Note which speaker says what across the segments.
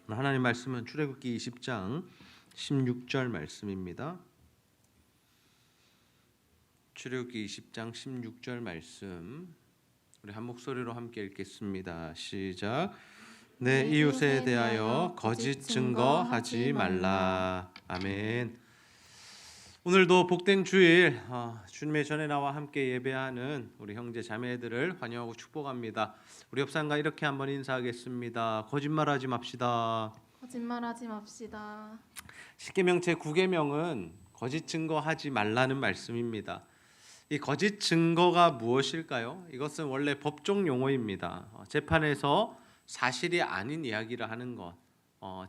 Speaker 1: 하나님 말씀은 출애굽기 20장 16절 말씀입니다. 출애굽기 20장 16절 말씀 우리 한 목소리로 함께 읽겠습니다. 시작. 내 이웃에 대하여 거짓 증거하지 말라. 아멘. 오늘도 복된 주일 주님의 전에 나와 함께 예배하는 우리 형제 자매들을 환영하고 축복합니다. 우리 옆상과 이렇게 한번 인사하겠습니다. 거짓말하지 맙시다.
Speaker 2: 거짓말하지 맙시다.
Speaker 1: 십계명 제9계명은 거짓 증거하지 말라는 말씀입니다. 이 거짓 증거가 무엇일까요? 이것은 원래 법정 용어입니다. 재판에서 사실이 아닌 이야기를 하는 것,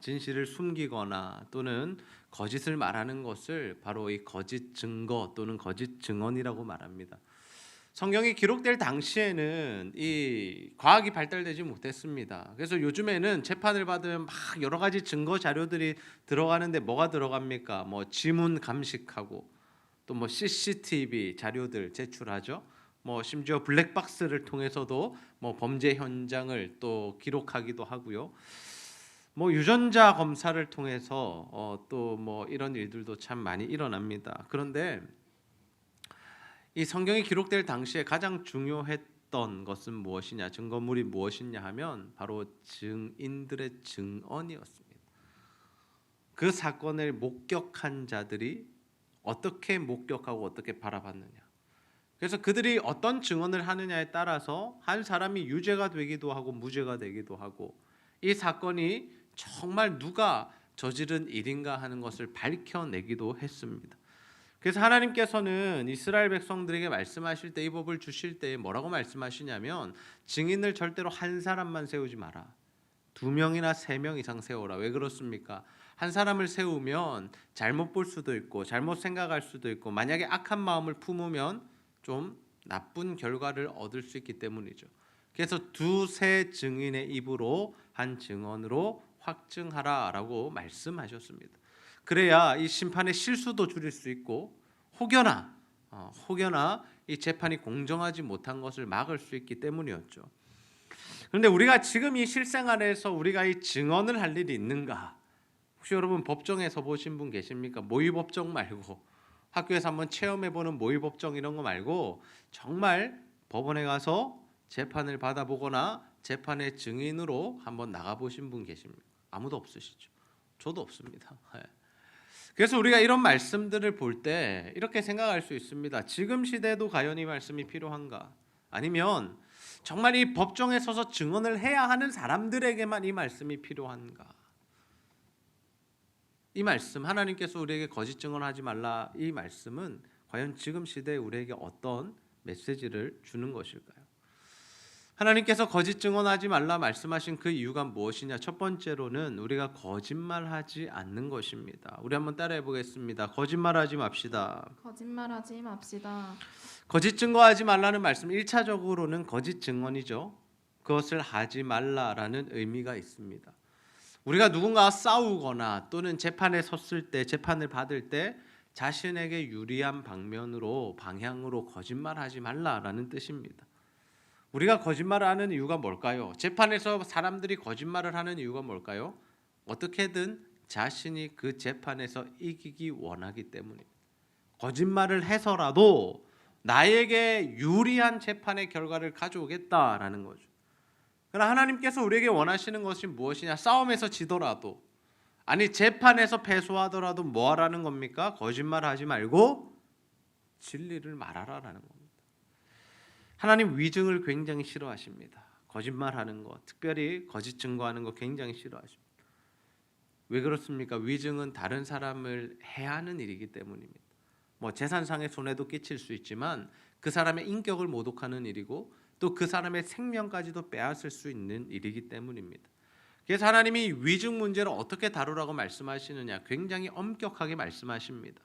Speaker 1: 진실을 숨기거나 또는 거짓을 말하는 것을 바로 이 거짓 증거 또는 거짓 증언이라고 말합니다. 성경이 기록될 당시에는 이 과학이 발달되지 못했습니다. 그래서 요즘에는 재판을 받으면 막 여러 가지 증거 자료들이 들어가는데 뭐가 들어갑니까? 뭐 지문 감식하고 또 뭐 CCTV 자료들 제출하죠. 뭐 심지어 블랙박스를 통해서도 뭐 범죄 현장을 또 기록하기도 하고요. 뭐 유전자 검사를 통해서 또 뭐 이런 일들도 참 많이 일어납니다. 그런데 이 성경이 기록될 당시에 가장 중요했던 것은 무엇이냐, 증거물이 무엇이냐 하면 바로 증인들의 증언이었습니다. 그 사건을 목격한 자들이 어떻게 목격하고 어떻게 바라봤느냐. 그래서 그들이 어떤 증언을 하느냐에 따라서 한 사람이 유죄가 되기도 하고 무죄가 되기도 하고 이 사건이 정말 누가 저지른 일인가 하는 것을 밝혀내기도 했습니다. 그래서 하나님께서는 이스라엘 백성들에게 말씀하실 때 이 법을 주실 때 뭐라고 말씀하시냐면 증인을 절대로 한 사람만 세우지 마라. 2명이나 3명 이상 세워라. 왜 그렇습니까? 한 사람을 세우면 잘못 볼 수도 있고 잘못 생각할 수도 있고 만약에 악한 마음을 품으면 좀 나쁜 결과를 얻을 수 있기 때문이죠. 그래서 2-3 증인의 입으로 한 증언으로 확증하라라고 말씀하셨습니다. 그래야 이 심판의 실수도 줄일 수 있고 혹여나 이 재판이 공정하지 못한 것을 막을 수 있기 때문이었죠. 그런데 우리가 지금 이 실생활에서 우리가 이 증언을 할 일이 있는가? 혹시 여러분 법정에서 보신 분 계십니까? 모의법정 말고 학교에서 한번 체험해보는 모의법정 이런 거 말고 정말 법원에 가서 재판을 받아보거나 재판의 증인으로 한번 나가보신 분 계십니까? 아무도 없으시죠? 저도 없습니다. 그래서 우리가 이런 말씀들을 볼 때 이렇게 생각할 수 있습니다. 지금 시대에도 과연 이 말씀이 필요한가? 아니면 정말 이 법정에 서서 증언을 해야 하는 사람들에게만 이 말씀이 필요한가? 이 말씀, 하나님께서 우리에게 거짓 증언하지 말라 이 말씀은 과연 지금 시대에 우리에게 어떤 메시지를 주는 것일까요? 하나님께서 거짓 증언하지 말라 말씀하신 그 이유가 무엇이냐? 첫 번째로는 우리가 거짓말하지 않는 것입니다. 우리 한번 따라해 보겠습니다. 거짓말하지 맙시다.
Speaker 2: 거짓말하지 맙시다.
Speaker 1: 거짓 증거하지 말라는 말씀 1차적으로는 거짓 증언이죠. 그것을 하지 말라라는 의미가 있습니다. 우리가 누군가와 싸우거나 또는 재판에 섰을 때 재판을 받을 때 자신에게 유리한 방향으로 거짓말하지 말라라는 뜻입니다. 우리가 거짓말을 하는 이유가 뭘까요? 재판에서 사람들이 거짓말을 하는 이유가 뭘까요? 어떻게든 자신이 그 재판에서 이기기 원하기 때문입니다. 거짓말을 해서라도 나에게 유리한 재판의 결과를 가져오겠다라는 거죠. 그러나 하나님께서 우리에게 원하시는 것이 무엇이냐? 싸움에서 지더라도 아니 재판에서 패소하더라도 뭐 하라는 겁니까? 거짓말하지 말고 진리를 말하라라는 겁니다. 하나님 위증을 굉장히 싫어하십니다. 거짓말하는 것, 특별히 거짓 증거하는 것 굉장히 싫어하십니다. 왜 그렇습니까? 위증은 다른 사람을 해하는 일이기 때문입니다. 뭐 재산상의 손해도 끼칠 수 있지만 그 사람의 인격을 모독하는 일이고 또 그 사람의 생명까지도 빼앗을 수 있는 일이기 때문입니다. 그래서 하나님이 위증 문제를 어떻게 다루라고 말씀하시느냐? 굉장히 엄격하게 말씀하십니다.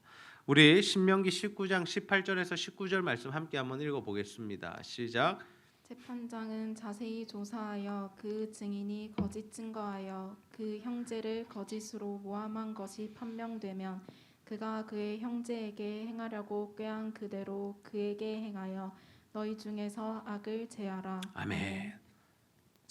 Speaker 1: 우리 신명기 19장 18절에서 19절 말씀 함께 한번 읽어보겠습니다. 시작.
Speaker 2: 재판장은 자세히 조사하여 그 증인이 거짓 증거하여 그 형제를 거짓으로 모함한 것이 판명되면 그가 그의 형제에게 행하려고 꾀한 그대로 그에게 행하여 너희 중에서 악을 제하라.
Speaker 1: 아멘.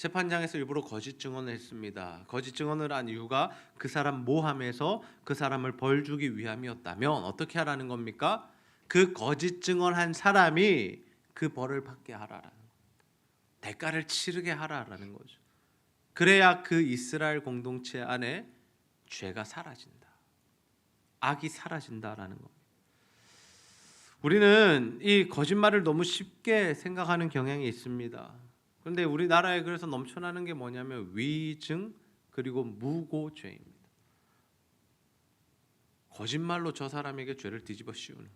Speaker 1: 재판장에서 일부러 거짓 증언을 했습니다. 거짓 증언을 한 이유가 그 사람 모함해서 그 사람을 벌 주기 위함이었다면 어떻게 하라는 겁니까? 그 거짓 증언한 사람이 그 벌을 받게 하라라는 거예요. 대가를 치르게 하라라는 거죠. 그래야 그 이스라엘 공동체 안에 죄가 사라진다. 악이 사라진다라는 겁니다. 우리는 이 거짓말을 너무 쉽게 생각하는 경향이 있습니다. 그런데 우리나라에 그래서 넘쳐나는 게 뭐냐면 위증 그리고 무고죄입니다. 거짓말로 저 사람에게 죄를 뒤집어 씌우는 거.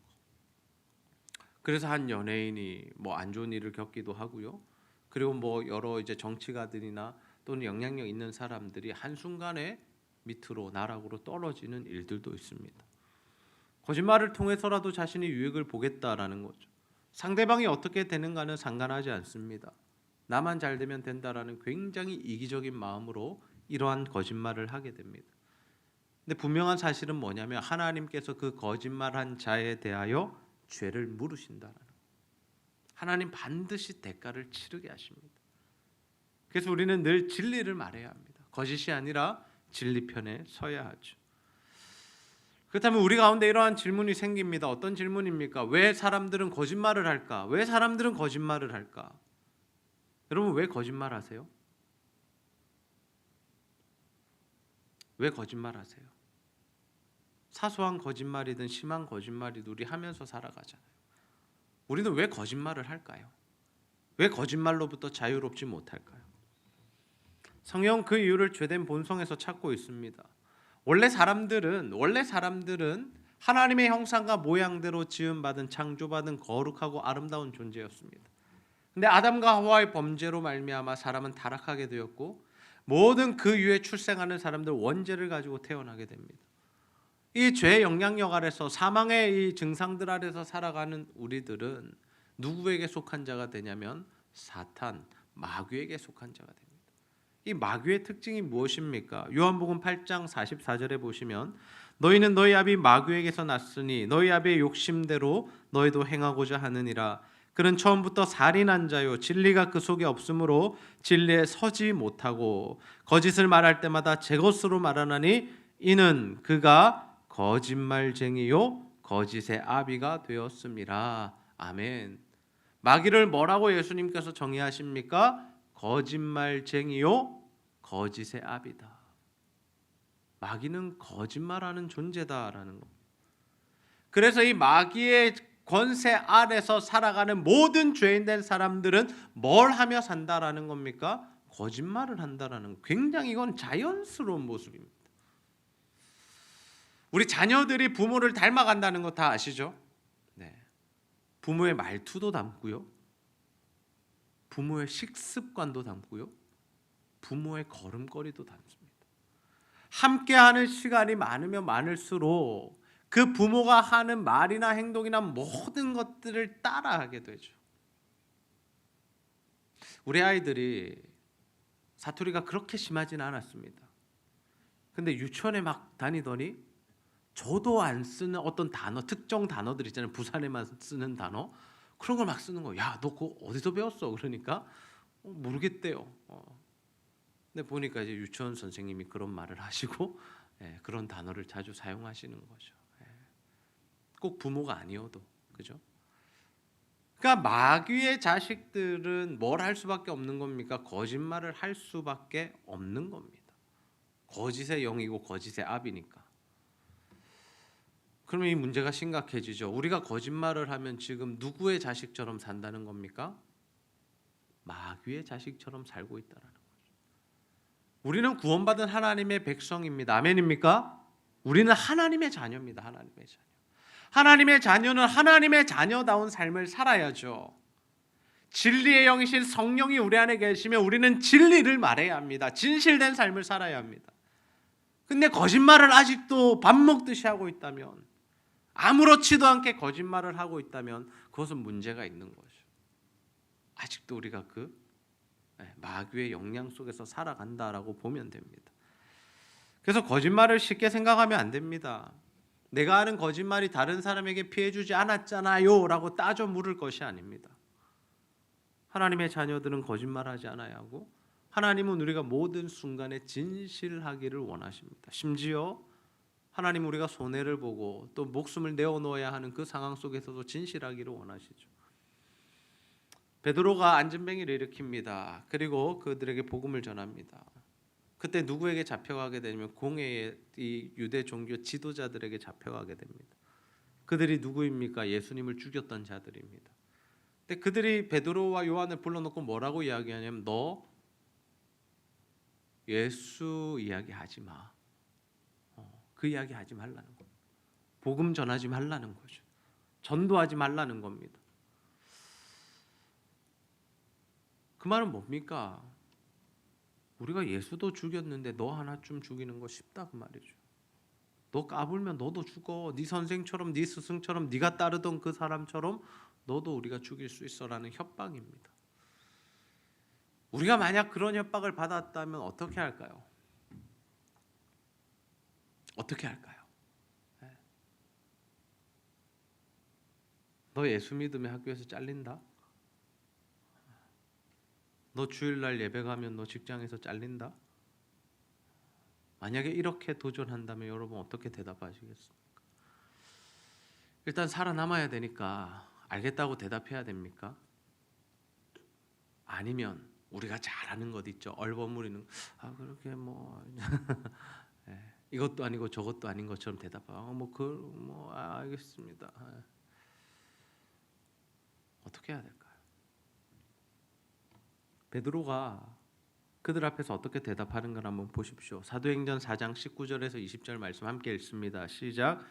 Speaker 1: 그래서 한 연예인이 뭐 안 좋은 일을 겪기도 하고요. 그리고 뭐 여러 이제 정치가들이나 또는 영향력 있는 사람들이 한순간에 밑으로 나락으로 떨어지는 일들도 있습니다. 거짓말을 통해서라도 자신이 유익을 보겠다라는 거죠. 상대방이 어떻게 되는가는 상관하지 않습니다. 나만 잘 되면 된다라는 굉장히 이기적인 마음으로 이러한 거짓말을 하게 됩니다. 근데 분명한 사실은 뭐냐면 하나님께서 그 거짓말한 자에 대하여 죄를 물으신다라는 거예요. 하나님 반드시 대가를 치르게 하십니다. 그래서 우리는 늘 진리를 말해야 합니다. 거짓이 아니라 진리 편에 서야 하죠. 그렇다면 우리 가운데 이러한 질문이 생깁니다. 어떤 질문입니까? 왜 사람들은 거짓말을 할까? 왜 사람들은 거짓말을 할까? 여러분 왜 거짓말하세요? 왜 거짓말하세요? 사소한 거짓말이든 심한 거짓말이든 우리 하면서 살아가잖아요. 우리는 왜 거짓말을 할까요? 왜 거짓말로부터 자유롭지 못할까요? 성경 그 이유를 죄된 본성에서 찾고 있습니다. 원래 사람들은 하나님의 형상과 모양대로 지음받은 창조받은 거룩하고 아름다운 존재였습니다. 근데 아담과 하와의 범죄로 말미암아 사람은 타락하게 되었고 모든 그 이후에 출생하는 사람들 원죄를 가지고 태어나게 됩니다. 이 죄의 영향력 아래서 사망의 이 증상들 아래서 살아가는 우리들은 누구에게 속한 자가 되냐면 사탄, 마귀에게 속한 자가 됩니다. 이 마귀의 특징이 무엇입니까? 요한복음 8장 44절에 보시면 너희는 너희 아비 마귀에게서 났으니 너희 아비의 욕심대로 너희도 행하고자 하느니라. 그는 처음부터 살인한 자요 진리가 그 속에 없으므로 진리에 서지 못하고 거짓을 말할 때마다 제 것으로 말하나니 이는 그가 거짓말쟁이요 거짓의 아비가 되었음이라. 아멘. 마귀를 뭐라고 예수님께서 정의하십니까? 거짓말쟁이요 거짓의 아비다. 마귀는 거짓말하는 존재다라는 겁니다. 그래서 이 마귀의 권세 아래서 살아가는 모든 죄인된 사람들은 뭘 하며 산다라는 겁니까? 거짓말을 한다라는, 굉장히 이건 자연스러운 모습입니다. 우리 자녀들이 부모를 닮아간다는 거 다 아시죠? 네. 부모의 말투도 닮고요, 부모의 식습관도 닮고요, 부모의 걸음걸이도 닮습니다. 함께하는 시간이 많으면 많을수록 그 부모가 하는 말이나 행동이나 모든 것들을 따라하게 되죠. 우리 아이들이 사투리가 그렇게 심하지는 않았습니다. 근데 유치원에 막 다니더니 저도 안 쓰는 어떤 단어, 특정 단어들 있잖아요. 부산에만 쓰는 단어, 그런 걸 막 쓰는 거예요. 야, 너 그거 어디서 배웠어? 그러니까 모르겠대요. 근데 보니까 이제 유치원 선생님이 그런 말을 하시고 그런 단어를 자주 사용하시는 거죠. 꼭 부모가 아니어도, 그죠? 그러니까 마귀의 자식들은 뭘 할 수밖에 없는 겁니까? 거짓말을 할 수밖에 없는 겁니다. 거짓의 영이고 거짓의 아비니까. 그러면 이 문제가 심각해지죠. 우리가 거짓말을 하면 지금 누구의 자식처럼 산다는 겁니까? 마귀의 자식처럼 살고 있다라는 거죠. 우리는 구원받은 하나님의 백성입니다. 아멘입니까? 우리는 하나님의 자녀입니다. 하나님의 자녀. 하나님의 자녀는 하나님의 자녀다운 삶을 살아야죠. 진리의 영이신 성령이 우리 안에 계시면 우리는 진리를 말해야 합니다. 진실된 삶을 살아야 합니다. 근데 거짓말을 아직도 밥 먹듯이 하고 있다면, 아무렇지도 않게 거짓말을 하고 있다면 그것은 문제가 있는 거죠. 아직도 우리가 그 마귀의 영향 속에서 살아간다라고 보면 됩니다. 그래서 거짓말을 쉽게 생각하면 안 됩니다. 내가 하는 거짓말이 다른 사람에게 피해 주지 않았잖아요 라고 따져 물을 것이 아닙니다. 하나님의 자녀들은 거짓말하지 않아야 하고 하나님은 우리가 모든 순간에 진실하기를 원하십니다. 심지어 하나님 우리가 손해를 보고 또 목숨을 내어놓아야 하는 그 상황 속에서도 진실하기를 원하시죠. 베드로가 안전뱅이를 일으킵니다. 그리고 그들에게 복음을 전합니다. 그때 누구에게 잡혀가게 되냐면 공회의 이 유대 종교 지도자들에게 잡혀가게 됩니다. 그들이 누구입니까? 예수님을 죽였던 자들입니다. 근데 그들이 베드로와 요한을 불러놓고 뭐라고 이야기하냐면 너 예수 이야기하지 마. 그 이야기하지 말라는 거예요. 복음 전하지 말라는 거죠. 전도하지 말라는 겁니다. 그 말은 뭡니까? 우리가 예수도 죽였는데 너 하나쯤 죽이는 거 쉽다 그 말이죠. 너 까불면 너도 죽어. 네 선생처럼 네 스승처럼 네가 따르던 그 사람처럼 너도 우리가 죽일 수 있어라는 협박입니다. 우리가 만약 그런 협박을 받았다면 어떻게 할까요? 어떻게 할까요? 너 예수 믿으면 학교에서 잘린다? 너 주일날 예배 가면 너 직장에서 잘린다? 만약에 이렇게 도전한다면 여러분 어떻게 대답하시겠습니까? 일단 살아남아야 되니까 알겠다고 대답해야 됩니까? 아니면 우리가 잘 아는 것 있죠. 얼버무리는 그렇게 뭐 이것도 아니고 저것도 아닌 것처럼 대답하고 알겠습니다. 어떻게 해야 될까요? 베드로가 그들 앞에서 어떻게 대답하는 걸 한번 보십시오. 사도행전 4장 19절에서 20절 말씀 함께 읽습니다. 시작.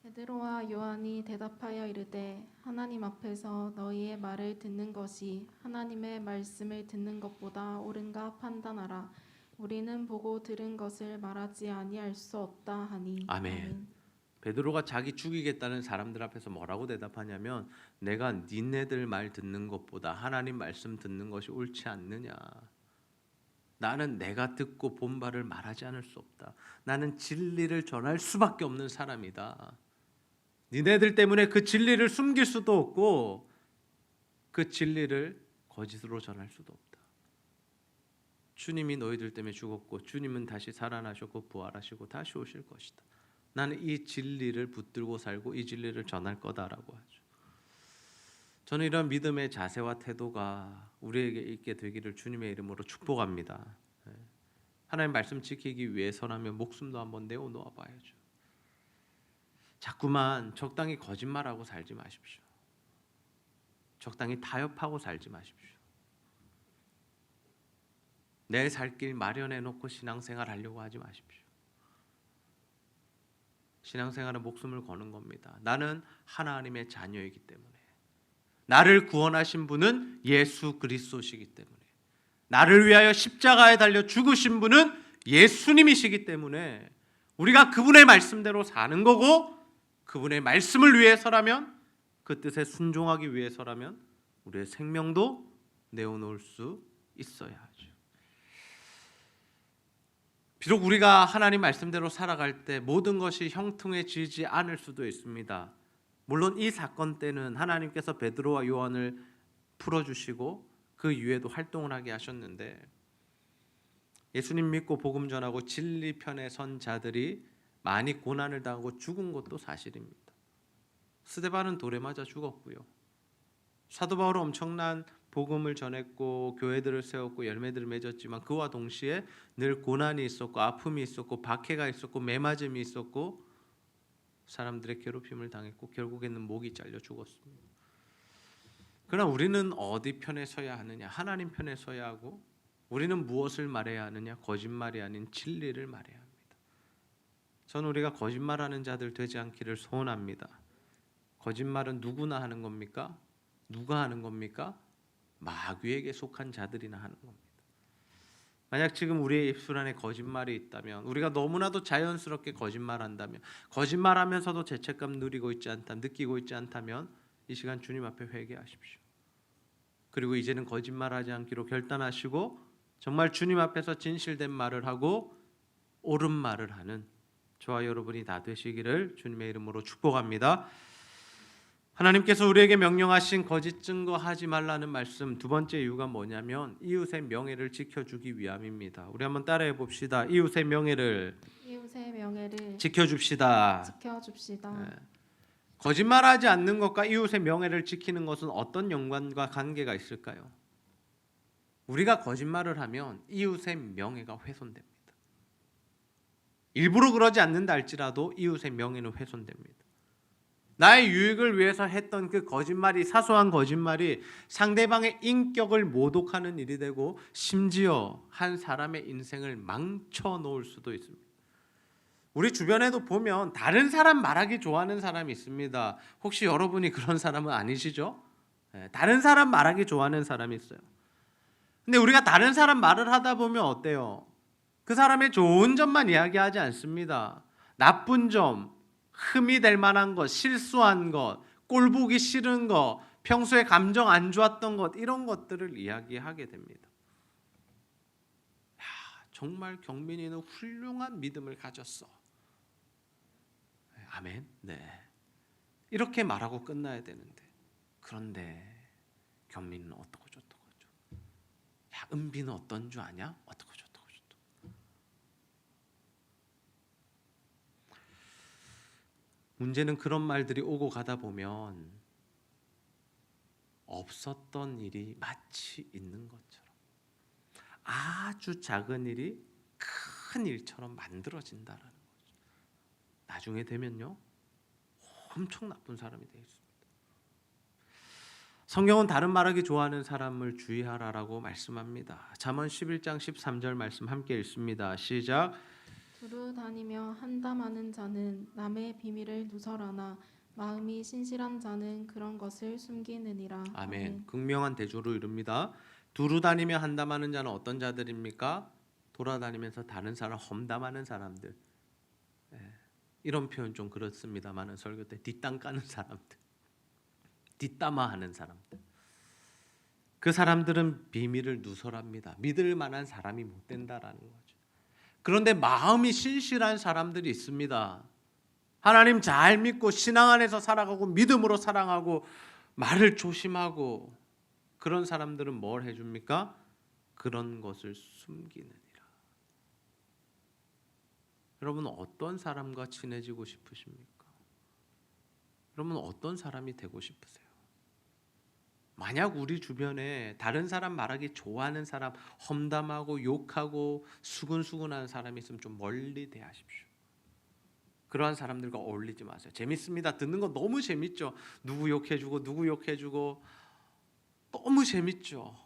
Speaker 2: 베드로와 요한이 대답하여 이르되 하나님 앞에서 너희의 말을 듣는 것이 하나님의 말씀을 듣는 것보다 옳은가 판단하라. 우리는 보고 들은 것을 말하지 아니할 수 없다 하니.
Speaker 1: 아멘. 베드로가 자기 죽이겠다는 사람들 앞에서 뭐라고 대답하냐면 내가 니네들 말 듣는 것보다 하나님 말씀 듣는 것이 옳지 않느냐. 나는 내가 듣고 본 바를 말하지 않을 수 없다. 나는 진리를 전할 수밖에 없는 사람이다. 니네들 때문에 그 진리를 숨길 수도 없고 그 진리를 거짓으로 전할 수도 없다. 주님이 너희들 때문에 죽었고 주님은 다시 살아나셨고 부활하시고 다시 오실 것이다. 나는 이 진리를 붙들고 살고 이 진리를 전할 거다라고 하죠. 저는 이런 믿음의 자세와 태도가 우리에게 있게 되기를 주님의 이름으로 축복합니다. 하나님 말씀 지키기 위해서라면 목숨도 한번 내어놓아 봐야죠. 자꾸만 적당히 거짓말하고 살지 마십시오. 적당히 타협하고 살지 마십시오. 내 살 길 마련해 놓고 신앙생활 하려고 하지 마십시오. 신앙생활은 목숨을 거는 겁니다. 나는 하나님의 자녀이기 때문에, 나를 구원하신 분은 예수 그리스도시기 때문에, 나를 위하여 십자가에 달려 죽으신 분은 예수님이시기 때문에 우리가 그분의 말씀대로 사는 거고, 그분의 말씀을 위해서라면, 그 뜻에 순종하기 위해서라면 우리의 생명도 내어놓을 수 있어야 하죠. 비록 우리가 하나님 말씀대로 살아갈 때 모든 것이 형통해지지 않을 수도 있습니다. 물론 이 사건 때는 하나님께서 베드로와 요한을 풀어주시고 그 이후에도 활동을 하게 하셨는데, 예수님 믿고 복음 전하고 진리 편에 선 자들이 많이 고난을 당하고 죽은 것도 사실입니다. 스데반은 돌에 맞아 죽었고요. 사도 바울은 엄청난 복음을 전했고 교회들을 세웠고 열매들을 맺었지만 그와 동시에 늘 고난이 있었고 아픔이 있었고 박해가 있었고 매맞음이 있었고 사람들의 괴롭힘을 당했고 결국에는 목이 잘려 죽었습니다. 그러나 우리는 어디 편에 서야 하느냐? 하나님 편에 서야 하고, 우리는 무엇을 말해야 하느냐? 거짓말이 아닌 진리를 말해야 합니다. 저는 우리가 거짓말하는 자들 되지 않기를 소원합니다. 거짓말은 누구나 하는 겁니까? 누가 하는 겁니까? 마귀에게 속한 자들이나 하는 겁니다. 만약 지금 우리의 입술 안에 거짓말이 있다면, 우리가 너무나도 자연스럽게 거짓말한다면, 거짓말하면서도 죄책감 느끼고 있지 않다면 이 시간 주님 앞에 회개하십시오. 그리고 이제는 거짓말하지 않기로 결단하시고 정말 주님 앞에서 진실된 말을 하고 옳은 말을 하는 저와 여러분이 다 되시기를 주님의 이름으로 축복합니다. 하나님께서 우리에게 명령하신 거짓 증거하지 말라는 말씀, 두 번째 이유가 뭐냐면 이웃의 명예를 지켜주기 위함입니다. 우리 한번 따라해 봅시다. 이웃의 명예를 지켜줍시다. 네. 거짓말하지 않는 것과 이웃의 명예를 지키는 것은 어떤 연관과 관계가 있을까요? 우리가 거짓말을 하면 이웃의 명예가 훼손됩니다. 일부러 그러지 않는다 할지라도 이웃의 명예는 훼손됩니다. 나의 유익을 위해서 했던 그 거짓말이, 사소한 거짓말이 상대방의 인격을 모독하는 일이 되고 심지어 한 사람의 인생을 망쳐 놓을 수도 있습니다. 우리 주변에도 보면 다른 사람 말하기 좋아하는 사람이 있습니다. 혹시 여러분이 그런 사람은 아니시죠? 다른 사람 말하기 좋아하는 사람이 있어요. 근데 우리가 다른 사람 말을 하다 보면 어때요? 그 사람의 좋은 점만 이야기하지 않습니다. 나쁜 점, 흠이 될 만한 것, 실수한 것, 꼴보기 싫은 것, 평소에 감정 안 좋았던 것, 이런 것들을 이야기하게 됩니다. 야, 정말 경민이는 훌륭한 믿음을 가졌어. 아멘. 네. 이렇게 말하고 끝나야 되는데, 그런데 경민이는 어떻고 저떻고, 야, 은비는 어떤 줄 아냐? 어떻고 저떻고. 문제는 그런 말들이 오고 가다 보면 없었던 일이 마치 있는 것처럼 아주 작은 일이 큰 일처럼 만들어진다라는 거죠. 나중에 되면요, 엄청 나쁜 사람이 되어 있습니다. 성경은 다른 말하기 좋아하는 사람을 주의하라라고 말씀합니다. 잠언 11장 13절 말씀 함께 읽습니다. 시작.
Speaker 2: 두루 다니며 한담하는 자는 남의 비밀을 누설하나 마음이 신실한 자는 그런 것을 숨기느니라.
Speaker 1: 아멘. 극명한 대조로 이릅니다. 두루 다니며 한담하는 자는 어떤 자들입니까? 돌아다니면서 다른 사람 험담하는 사람들. 이런 표현 좀 그렇습니다만은 설교 때 뒷땅 까는 사람들, 뒷담화하는 사람들. 그 사람들은 비밀을 누설합니다. 믿을 만한 사람이 못 된다라는 거죠. 그런데 마음이 신실한 사람들이 있습니다. 하나님 잘 믿고 신앙 안에서 살아가고 믿음으로 사랑하고 말을 조심하고, 그런 사람들은 뭘 해줍니까? 그런 것을 숨기느니라. 여러분 어떤 사람과 친해지고 싶으십니까? 여러분 어떤 사람이 되고 싶으세요? 만약 우리 주변에 다른 사람 말하기 좋아하는 사람, 험담하고 욕하고 수근수근하는 사람이 있으면 좀 멀리 대하십시오. 그러한 사람들과 어울리지 마세요. 재밌습니다. 듣는 거 너무 재밌죠. 누구 욕해주고 누구 욕해주고 너무 재밌죠.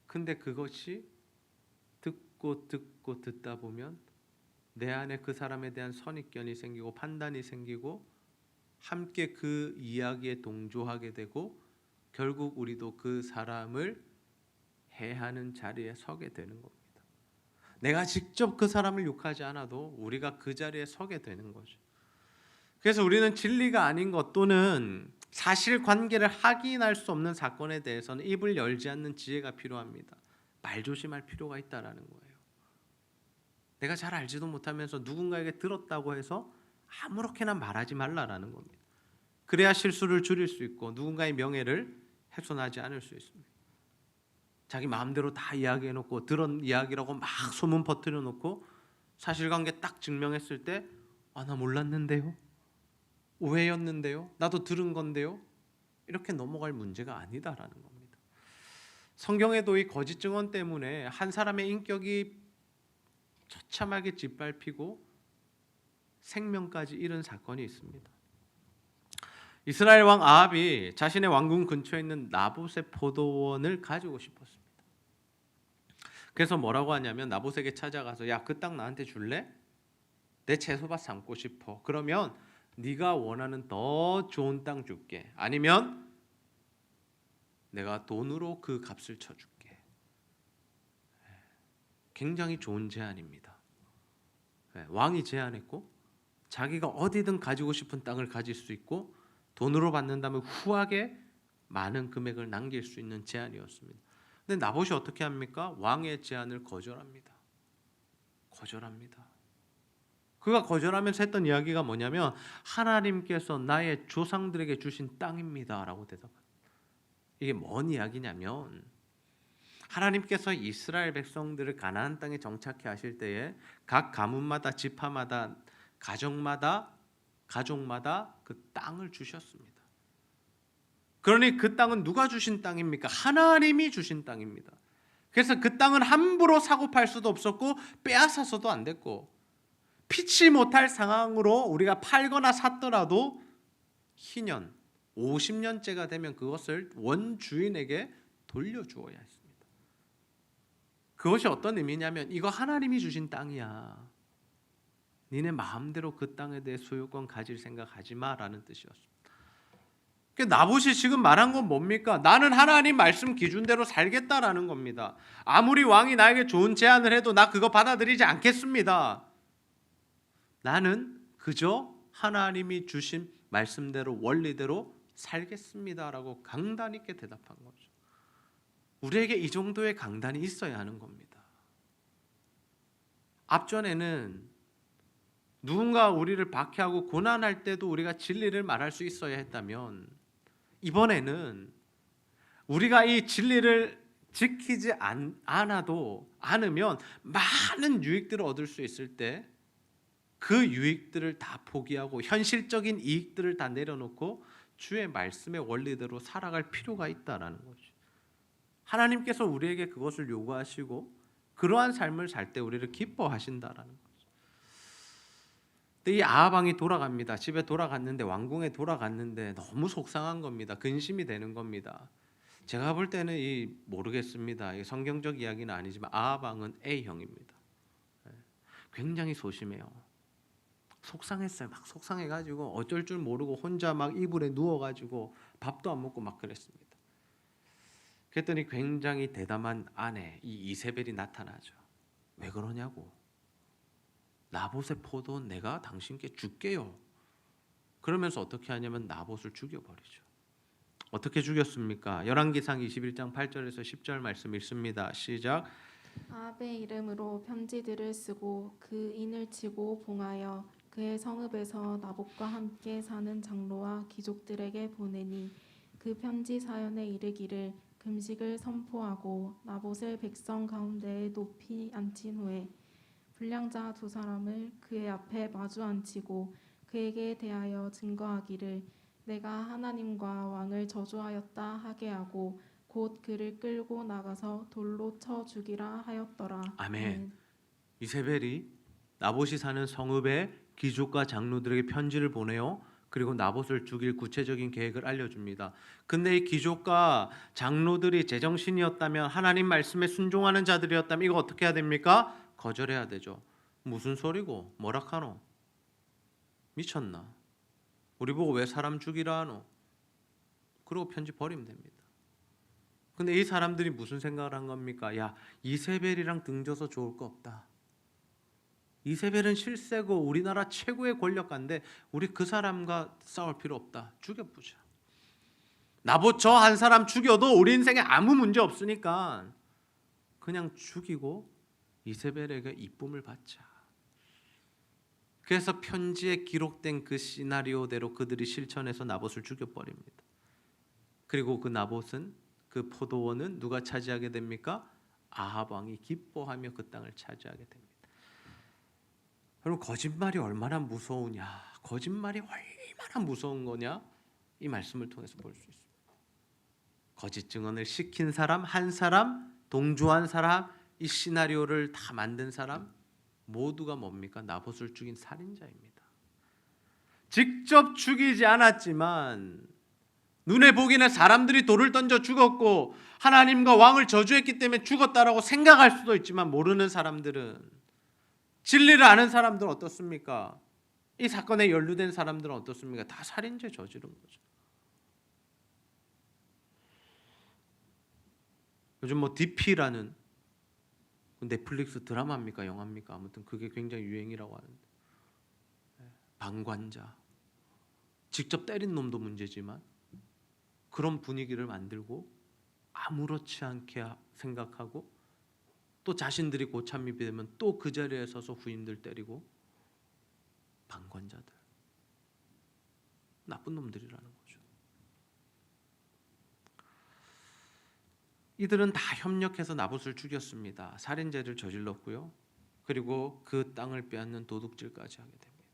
Speaker 1: 근데 그것이 듣고 듣다 보면 내 안에 그 사람에 대한 선입견이 생기고 판단이 생기고 함께 그 이야기에 동조하게 되고 결국 우리도 그 사람을 해하는 자리에 서게 되는 겁니다. 내가 직접 그 사람을 욕하지 않아도 우리가 그 자리에 서게 되는 거죠. 그래서 우리는 진리가 아닌 것 또는 사실관계를 확인할 수 없는 사건에 대해서는 입을 열지 않는 지혜가 필요합니다. 말 조심할 필요가 있다라는 거예요. 내가 잘 알지도 못하면서 누군가에게 들었다고 해서 아무렇게나 말하지 말라라는 겁니다. 그래야 실수를 줄일 수 있고 누군가의 명예를 훼손하지 않을 수 있습니다. 자기 마음대로 다 이야기해놓고 들은 이야기라고 막 소문 퍼뜨려놓고 사실관계 딱 증명했을 때 나 몰랐는데요? 오해였는데요? 나도 들은 건데요? 이렇게 넘어갈 문제가 아니다라는 겁니다. 성경에도 이 거짓 증언 때문에 한 사람의 인격이 처참하게 짓밟히고 생명까지 잃은 사건이 있습니다. 이스라엘 왕 아합이 자신의 왕궁 근처에 있는 나봇의 포도원을 가지고 싶었습니다. 그래서 뭐라고 하냐면 나봇에게 찾아가서 야, 그 땅 나한테 줄래? 내 채소밭 삼고 싶어. 그러면 네가 원하는 더 좋은 땅 줄게. 아니면 내가 돈으로 그 값을 쳐줄게. 굉장히 좋은 제안입니다. 왕이 제안했고 자기가 어디든 가지고 싶은 땅을 가질 수 있고 돈으로 받는다면 후하게 많은 금액을 남길 수 있는 제안이었습니다. 근데 나봇이 어떻게 합니까? 왕의 제안을 거절합니다. 그가 거절하면서 했던 이야기가 뭐냐면 하나님께서 나의 조상들에게 주신 땅입니다라고 대답합니다. 이게 뭔 이야기냐면 하나님께서 이스라엘 백성들을 가나안 땅에 정착해 하실 때에 각 가문마다 지파마다 가족마다 그 땅을 주셨습니다. 그러니 그 땅은 누가 주신 땅입니까? 하나님이 주신 땅입니다. 그래서 그 땅은 함부로 사고 팔 수도 없었고 빼앗아서도 안 됐고 피치 못할 상황으로 우리가 팔거나 샀더라도 희년 50년째가 되면 그것을 원주인에게 돌려주어야 했습니다. 그것이 어떤 의미냐면 이거 하나님이 주신 땅이야. 니네 마음대로 그 땅에 대해 소유권 가질 생각하지 마라는 뜻이었습니다. 나봇이 지금 말한 건 뭡니까? 나는 하나님 말씀 기준대로 살겠다라는 겁니다. 아무리 왕이 나에게 좋은 제안을 해도 나 그거 받아들이지 않겠습니다. 나는 그저 하나님이 주신 말씀대로 원리대로 살겠습니다라고 강단 있게 대답한 거죠. 우리에게 이 정도의 강단이 있어야 하는 겁니다. 앞전에는 누군가 우리를 박해하고 고난할 때도 우리가 진리를 말할 수 있어야 했다면 이번에는 우리가 이 진리를 지키지 않으면 많은 유익들을 얻을 수 있을 때 그 유익들을 다 포기하고 현실적인 이익들을 다 내려놓고 주의 말씀의 원리대로 살아갈 필요가 있다라는 거죠. 하나님께서 우리에게 그것을 요구하시고 그러한 삶을 살 때 우리를 기뻐하신다라는 거죠. 근데 이 아합 왕이 돌아갑니다. 집에 돌아갔는데 왕궁에 돌아갔는데 너무 속상한 겁니다. 근심이 되는 겁니다. 제가 볼 때는 모르겠습니다. 성경적 이야기는 아니지만 아합 왕은 A형입니다. 굉장히 소심해요. 속상했어요. 막 속상해가지고 어쩔 줄 모르고 혼자 막 이불에 누워가지고 밥도 안 먹고 막 그랬습니다. 그랬더니 굉장히 대담한 아내 이 이세벨이 나타나죠. 왜 그러냐고. 나봇의 포도원 내가 당신께 줄게요. 그러면서 어떻게 하냐면 나봇을 죽여버리죠. 어떻게 죽였습니까? 열왕기상 21장 8절에서 10절 말씀 읽습니다. 시작.
Speaker 2: 아합의 이름으로 편지들을 쓰고 그 인을 치고 봉하여 그의 성읍에서 나봇과 함께 사는 장로와 귀족들에게 보내니 그 편지 사연에 이르기를 금식을 선포하고 나봇을 백성 가운데에 높이 앉힌 후에 불량자 두 사람을 그의 앞에 마주 앉히고 그에게 대하여 증거하기를 내가 하나님과 왕을 저주하였다 하게 하고 곧 그를 끌고 나가서 돌로 쳐 죽이라 하였더라.
Speaker 1: 아멘. 이세벨이 나봇이 사는 성읍에 귀족과 장로들에게 편지를 보내요. 그리고 나봇을 죽일 구체적인 계획을 알려줍니다. 근데 이 귀족과 장로들이 제정신이었다면 하나님 말씀에 순종하는 자들이었다면 이거 어떻게 해야 됩니까? 거절해야 되죠. 무슨 소리고 뭐라 하노? 미쳤나? 우리 보고 왜 사람 죽이라 하노? 그리고 편지 버리면 됩니다. 근데 이 사람들이 무슨 생각을 한 겁니까? 야, 이세벨이랑 등져서 좋을 거 없다. 이세벨은 실세고 우리나라 최고의 권력가인데 우리 그 사람과 싸울 필요 없다. 죽여보자. 나봇 저 한 사람 죽여도 우리 인생에 아무 문제 없으니까 그냥 죽이고 이세벨에게 이쁨을 받자. 그래서 편지에 기록된 그 시나리오대로 그들이 실천해서 나봇을 죽여버립니다. 그리고 그 나봇은 그 포도원은 누가 차지하게 됩니까? 아합 왕이 기뻐하며 그 땅을 차지하게 됩니다. 여러분 거짓말이 얼마나 무서우냐, 거짓말이 얼마나 무서운 거냐 이 말씀을 통해서 볼 수 있습니다. 거짓 증언을 시킨 사람, 한 사람, 동조한 사람, 이 시나리오를 다 만든 사람 모두가 뭡니까? 나봇을 죽인 살인자입니다. 직접 죽이지 않았지만 눈에 보기는 사람들이 돌을 던져 죽었고 하나님과 왕을 저주했기 때문에 죽었다라고 생각할 수도 있지만 모르는 사람들은, 진리를 아는 사람들은 어떻습니까? 이 사건에 연루된 사람들은 어떻습니까? 다 살인죄 저지른 거죠. 요즘 DP라는 넷플릭스 드라마입니까? 영화입니까? 아무튼 그게 굉장히 유행이라고 하는데 방관자, 직접 때린 놈도 문제지만 그런 분위기를 만들고 아무렇지 않게 생각하고 또 자신들이 고참이 되면 또 그 자리에 서서 후임들 때리고 방관자들, 나쁜 놈들이라는 거죠. 이들은 다 협력해서 나봇을 죽였습니다. 살인죄를 저질렀고요. 그리고 그 땅을 빼앗는 도둑질까지 하게 됩니다.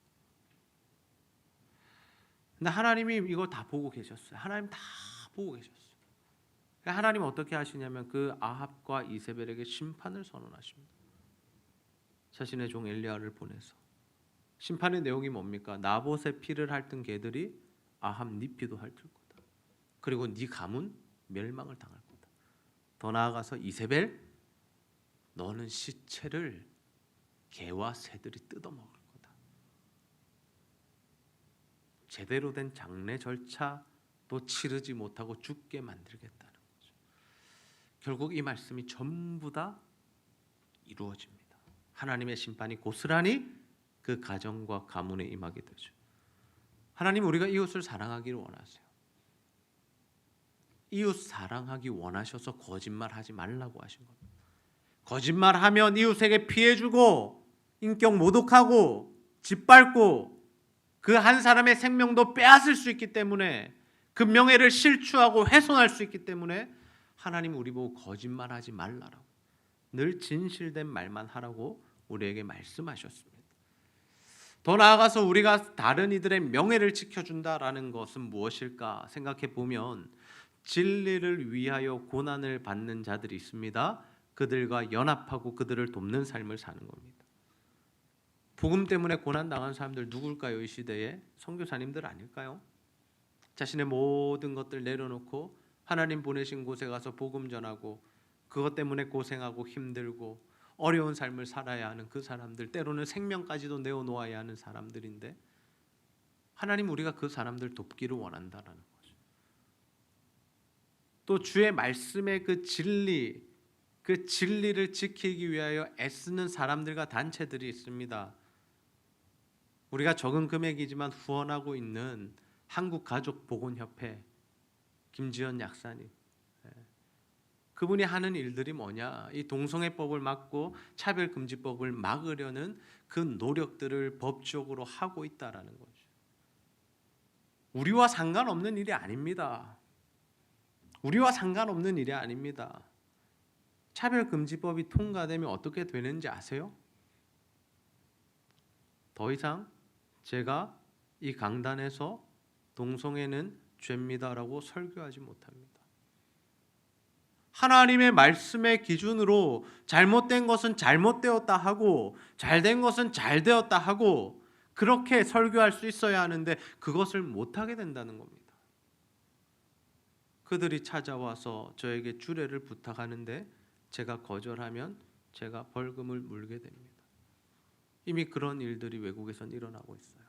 Speaker 1: 근데 하나님이 이거 다 보고 계셨어요. 하나님 다 보고 계셨어요. 하나님 어떻게 하시냐면 그 아합과 이세벨에게 심판을 선언하십니다. 자신의 종 엘리야를 보내서. 심판의 내용이 뭡니까? 나봇의 피를 핥은 개들이 아합 네 피도 핥을 거다. 그리고 네 가문 멸망을 당할 거다. 더 나아가서 이세벨, 너는 시체를 개와 새들이 뜯어먹을 거다. 제대로 된 장례 절차도 치르지 못하고 죽게 만들겠다는 거죠. 결국 이 말씀이 전부 다 이루어집니다. 하나님의 심판이 고스란히 그 가정과 가문에 임하게 되죠. 하나님, 우리가 이웃을 사랑하기를 원하세요. 이웃 사랑하기 원하셔서 거짓말하지 말라고 하신 겁니다. 거짓말하면 이웃에게 피해 주고 인격 모독하고 짓밟고 그 한 사람의 생명도 빼앗을 수 있기 때문에, 그 명예를 실추하고 훼손할 수 있기 때문에 하나님 우리 보고 거짓말하지 말라라고, 늘 진실된 말만 하라고 우리에게 말씀하셨습니다. 더 나아가서 우리가 다른 이들의 명예를 지켜준다라는 것은 무엇일까 생각해 보면, 진리를 위하여 고난을 받는 자들이 있습니다. 그들과 연합하고 그들을 돕는 삶을 사는 겁니다. 복음 때문에 고난당한 사람들 누굴까요? 이 시대에 선교사님들 아닐까요? 자신의 모든 것들 내려놓고 하나님 보내신 곳에 가서 복음 전하고 그것 때문에 고생하고 힘들고 어려운 삶을 살아야 하는 그 사람들, 때로는 생명까지도 내어놓아야 하는 사람들인데, 하나님 우리가 그 사람들 돕기를 원한다라는 거죠. 또 주의 말씀의 그 진리를 지키기 위하여 애쓰는 사람들과 단체들이 있습니다. 우리가 적은 금액이지만 후원하고 있는 한국가족보건협회 김지연 약사님, 그분이 하는 일들이 뭐냐, 이 동성애법을 막고 차별금지법을 막으려는 그 노력들을 법적으로 하고 있다라는 거죠. 우리와 상관없는 일이 아닙니다. 우리와 상관없는 일이 아닙니다. 차별금지법이 통과되면 어떻게 되는지 아세요? 더 이상 제가 이 강단에서 동성애는 죄입니다라고 설교하지 못합니다. 하나님의 말씀의 기준으로 잘못된 것은 잘못되었다 하고 잘된 것은 잘되었다 하고 그렇게 설교할 수 있어야 하는데 그것을 못하게 된다는 겁니다. 그들이 찾아와서 저에게 주례를 부탁하는데 제가 거절하면 제가 벌금을 물게 됩니다. 이미 그런 일들이 외국에선 일어나고 있어요.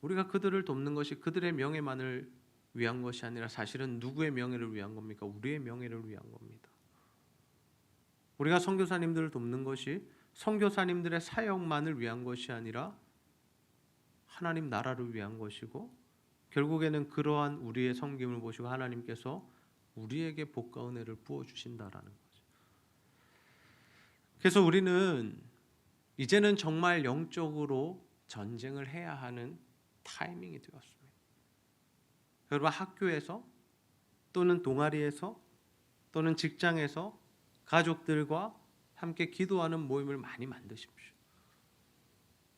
Speaker 1: 우리가 그들을 돕는 것이 그들의 명예만을 위한 것이 아니라 사실은 누구의 명예를 위한 겁니까? 우리의 명예를 위한 겁니다. 우리가 선교사님들을 돕는 것이 선교사님들의 사역만을 위한 것이 아니라 하나님 나라를 위한 것이고, 결국에는 그러한 우리의 섬김을 보시고 하나님께서 우리에게 복과 은혜를 부어주신다라는 거죠. 그래서 우리는 이제는 정말 영적으로 전쟁을 해야 하는 타이밍이 되었습니다. 여러분, 학교에서 또는 동아리에서 또는 직장에서 가족들과 함께 기도하는 모임을 많이 만드십시오.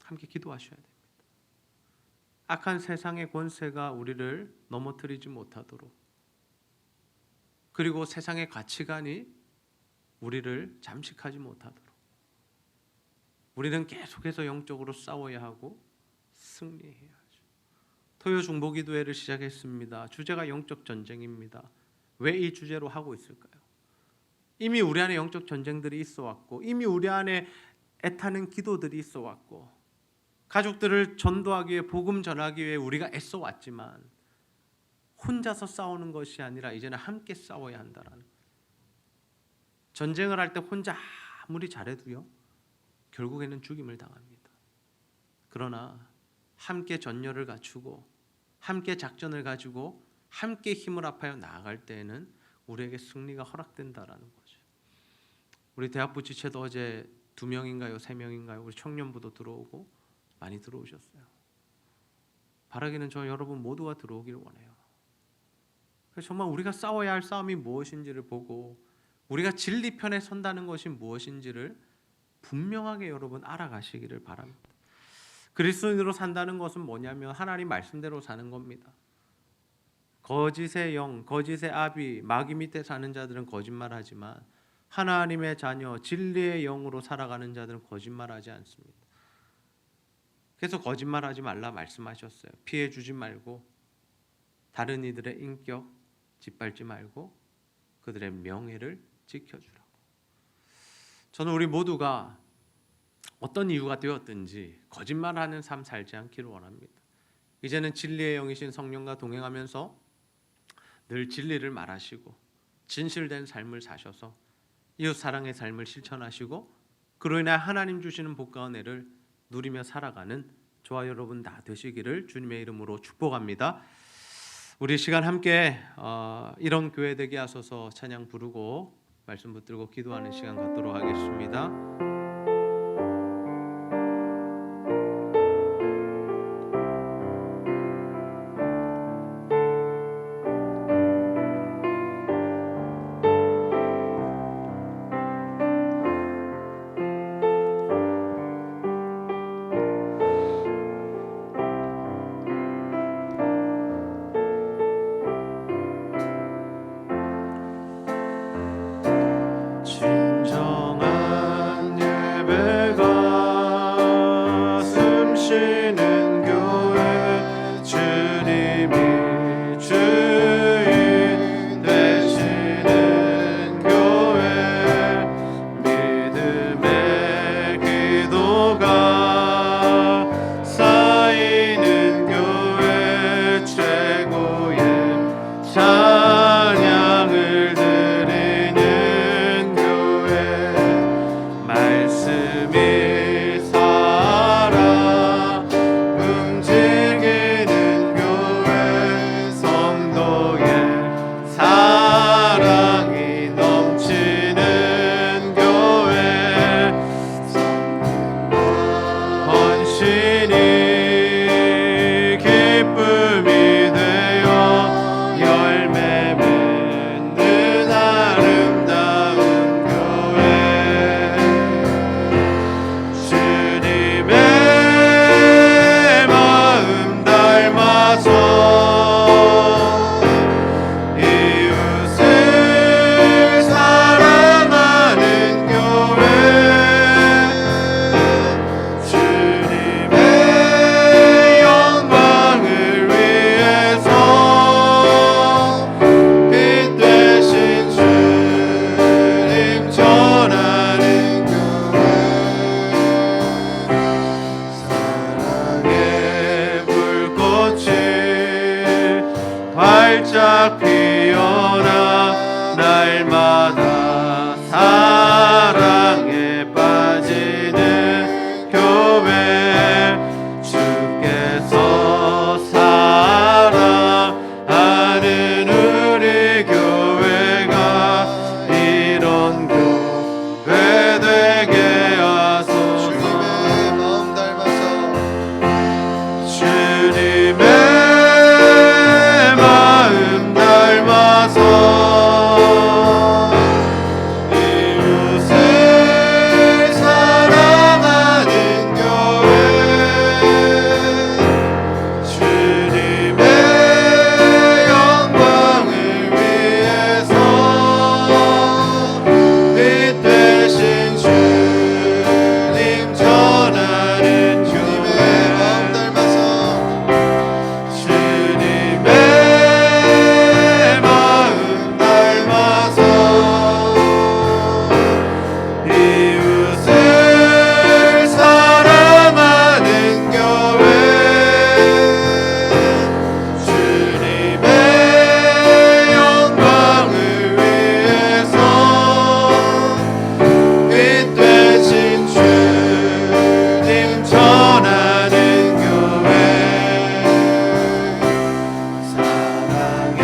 Speaker 1: 함께 기도하셔야 됩니다. 악한 세상의 권세가 우리를 넘어뜨리지 못하도록, 그리고 세상의 가치관이 우리를 잠식하지 못하도록 우리는 계속해서 영적으로 싸워야 하고 승리해야 하죠. 토요 중보기도회를 시작했습니다. 주제가 영적 전쟁입니다. 왜 이 주제로 하고 있을까요? 이미 우리 안에 영적 전쟁들이 있어 왔고, 이미 우리 안에 애타는 기도들이 있어 왔고, 가족들을 전도하기 위해 복음 전하기 위해 우리가 애써 왔지만 혼자서 싸우는 것이 아니라 이제는 함께 싸워야 한다라는, 전쟁을 할 때 혼자 아무리 잘해도요 결국에는 죽임을 당합니다. 그러나 함께 전열을 갖추고 함께 작전을 가지고 함께 힘을 합하여 나아갈 때에는 우리에게 승리가 허락된다라는 거죠. 우리 대학부 지체도 어제 2명인가요? 3명인가요? 우리 청년부도 들어오고 많이 들어오셨어요. 바라기는 저 여러분 모두가 들어오기를 원해요. 그래서 정말 우리가 싸워야 할 싸움이 무엇인지를 보고 우리가 진리 편에 선다는 것이 무엇인지를 분명하게 여러분 알아가시기를 바랍니다. 그리스도인으로 산다는 것은 뭐냐면 하나님 말씀대로 사는 겁니다. 거짓의 영, 거짓의 아비, 마귀 밑에 사는 자들은 거짓말하지만 하나님의 자녀, 진리의 영으로 살아가는 자들은 거짓말하지 않습니다. 그래서 거짓말하지 말라 말씀하셨어요. 피해주지 말고 다른 이들의 인격 짓밟지 말고 그들의 명예를 지켜주라고. 저는 우리 모두가 어떤 이유가 되었든지 거짓말하는 삶 살지 않기를 원합니다. 이제는 진리의 영이신 성령과 동행하면서 늘 진리를 말하시고 진실된 삶을 사셔서 이웃 사랑의 삶을 실천하시고 그로 인해 하나님 주시는 복과 은혜를 누리며 살아가는 저와 여러분 다 되시기를 주님의 이름으로 축복합니다. 우리 시간 함께 이런 교회 되게 하소서 찬양 부르고 말씀 붙들고 기도하는 시간 갖도록 하겠습니다. 진정한 예배가 숨쉬는 교회 주님이 주인 되시는 교회 믿음의 기도가 쌓이는 교회 최고의 찬양을 말씀이 살아 움직이는 교회 성도의 사랑이 넘치는 교회 헌신이 기쁨이 되어 열매 맺는 아름다운 교회 주님의 마음 닮아서 이웃을 사랑하는 교회 주님의 영광을 위해서 빛 되신 주님 전하는 교회 사랑의 불꽃이 활짝 피어나 날마다 사랑에 빠지는 교회 주께서 사랑하는 우리 교회가 이런 교회 되게 하소서.
Speaker 3: 주님의 마음 닮아서
Speaker 1: 주님의 마음 닮아서 이웃을 사랑하는 교회 주님의 영광을 위해서 빛 되신 주님 전하는
Speaker 3: 주님의
Speaker 1: 교회
Speaker 3: 마음 닮아서
Speaker 1: 주님의 마음 닮아서 이웃을 사랑하는 교회 주님의 영광을 위해서 빛 되신 주님 전하는 교회 사랑의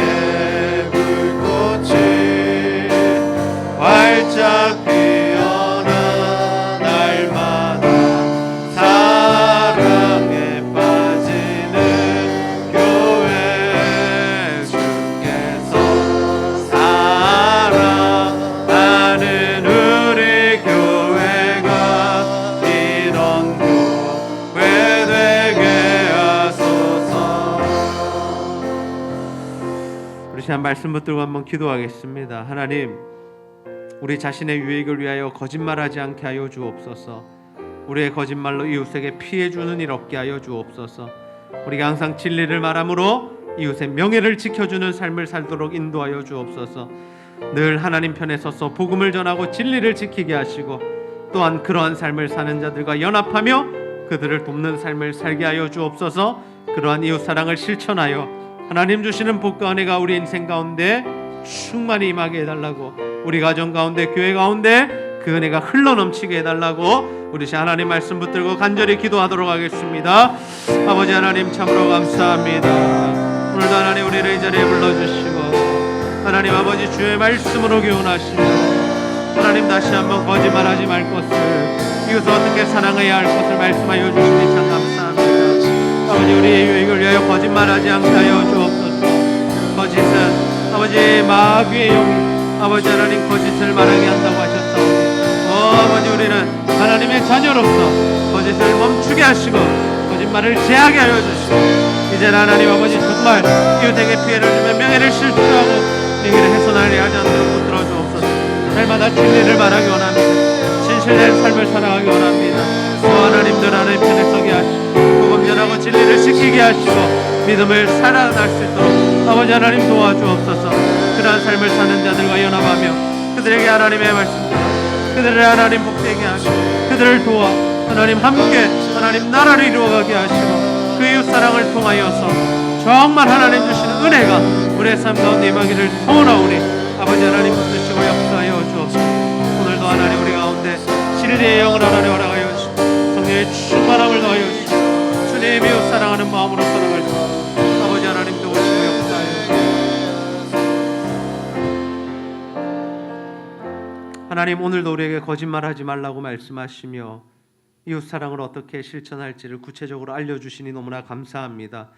Speaker 1: 불꽃이 활짝 피어나 시간 말씀 붙들고 한번 기도하겠습니다. 하나님, 우리 자신의 유익을 위하여 거짓말하지 않게 하여 주옵소서. 우리의 거짓말로 이웃에게 피해 주는 일 없게 하여 주옵소서. 우리가 항상 진리를 말함으로 이웃의 명예를 지켜주는 삶을 살도록 인도하여 주옵소서. 늘 하나님 편에 서서 복음을 전하고 진리를 지키게 하시고 또한 그러한 삶을 사는 자들과 연합하며 그들을 돕는 삶을 살게 하여 주옵소서. 그러한 이웃 사랑을 실천하여 하나님 주시는 복과 은혜가 우리 인생 가운데 충만히 임하게 해달라고, 우리 가정 가운데 교회 가운데 그 은혜가 흘러넘치게 해달라고 우리 하나님 말씀 붙들고 간절히 기도하도록 하겠습니다. 아버지 하나님 참으로 감사합니다. 오늘도 하나님 우리를 이 자리에 불러주시고 하나님 아버지 주의 말씀으로 교훈하시며 하나님 다시 한번 거짓말하지 말 것을, 이웃을 어떻게 사랑해야 할 것을 말씀하여 주시니 참 감사합니다. 아버지 우리의 유익을 위하여 거짓말하지 않게 하여 주옵소서. 거짓은 아버지 마귀의 영이 아버지 하나님 거짓을 말하게 한다고 하셨사오니 아버지 우리는 하나님의 자녀로서 거짓을 멈추게 하시고 거짓말을 제하게 하여 주시고 이제는 하나님 아버지 정말 이웃에게 피해를 주며 명예를 실추하고 명예를 훼손하려 하지 않도록 붙들어 주옵소서. 날마다 진리를 말하기 원합니다. 진실된 삶을 살아가기 원합니다. 또 하나님들 하나님 편에 서게 하시고 복음 전하고 진리를 지키게 하시고 믿음을 살아날 수 있도록 아버지 하나님 도와주옵소서. 그러한 삶을 사는 자들과 연합하며 그들에게 하나님의 말씀 전하고 그들을 하나님 복되게 하시고 그들을 도와 하나님 함께 하나님 나라를 이루어가게 하시고 그 이웃 사랑을 통하여서 정말 하나님 주시는 은혜가 우리의 삶 가운데 임하기를 소원하오니 아버지 하나님 붙드시고 역사하여 주옵소서. 오늘도 하나님 우리 가운데 진리의 영을 하나님 허락하여 주시고 성령의 충만함을 더하여 주시고 주님 이웃 사랑하는 마음으로 살아갈 수 있도록 아버지 하나님 도우시고 역사하여 주옵소서. 하나님 오늘도 우리에게 거짓말하지 말라고 말씀하시며 이웃 사랑을 어떻게 실천할지를 구체적으로 알려주시니 너무나 감사합니다.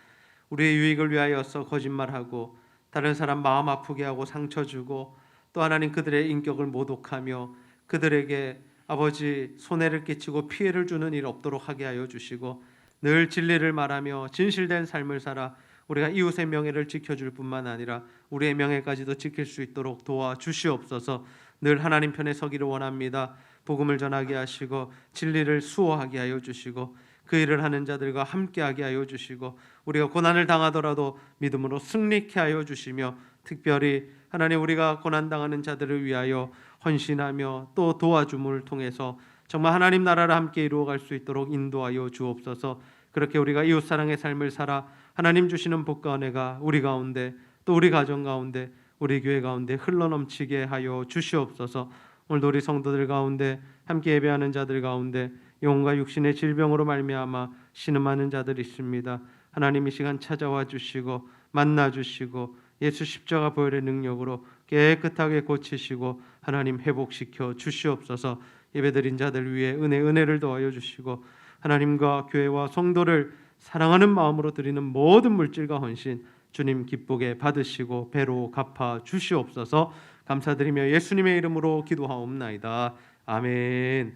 Speaker 1: 우리의 유익을 위하여서 거짓말하고 다른 사람 마음 아프게 하고 상처 주고 또 하나님 그들의 인격을 모독하며 그들에게 아버지 손해를 끼치고 피해를 주는 일 없도록 하게 하여 주시고 늘 진리를 말하며 진실된 삶을 살아 우리가 이웃의 명예를 지켜줄 뿐만 아니라 우리의 명예까지도 지킬 수 있도록 도와주시옵소서. 늘 하나님 편에 서기를 원합니다. 복음을 전하게 하시고 진리를 수호하게 하여 주시고 그 일을 하는 자들과 함께하게 하여 주시고 우리가 고난을 당하더라도 믿음으로 승리케 하여 주시며 특별히 하나님 우리가 고난당하는 자들을 위하여 헌신하며 또 도와줌을 통해서 정말 하나님 나라를 함께 이루어갈 수 있도록 인도하여 주옵소서. 그렇게 우리가 이웃사랑의 삶을 살아 하나님 주시는 복과 은혜가 우리 가운데 또 우리 가정 가운데 우리 교회 가운데 흘러넘치게 하여 주시옵소서. 오늘도 우리 성도들 가운데 함께 예배하는 자들 가운데 영혼과 육신의 질병으로 말미암아 신음하는 자들이 있습니다. 하나님 이 시간 찾아와 주시고 만나 주시고 예수 십자가 보혈의 능력으로 깨끗하게 고치시고 하나님 회복시켜 주시옵소서. 예배드린 자들 위해 은혜를 더하여 주시고 하나님과 교회와 성도를 사랑하는 마음으로 드리는 모든 물질과 헌신 주님 기쁘게 받으시고 배로 갚아 주시옵소서. 감사드리며 예수님의 이름으로 기도하옵나이다. 아멘.